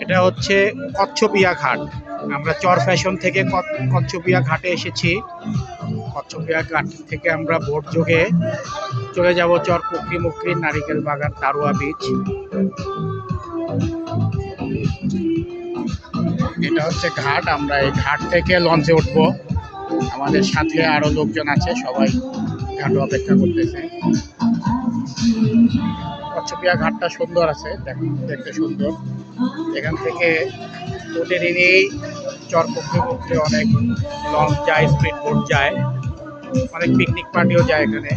এটা হচ্ছে কচ্ছপিয়া ঘাট। আমরা চর ফ্যাশন থেকে কচ্ছপিয়া ঘাটে এসেছি। কচ্ছপিয়া ঘাট থেকে আমরা বোট যোগে চলে যাব চর পুকরি মুকরি, নারিকেল বাগান, তারুয়া বিচ। এটা হচ্ছে ঘাট। আমরা এই ঘাট থেকে লঞ্চে উঠব। আমাদের সাথে আরো লোকজন আছে, সবাই ঘাটে অপেক্ষা করতেছে। কচ্ছপিয়া ঘাটটা সুন্দর আছে, দেখতে সুন্দর। এখান থেকে প্রতিদিনই চর পুকরি মুকরি অনেক লঞ্চ যায়, স্পিড বোট যায়, অনেক পিকনিক পার্টিও যায় এখানে।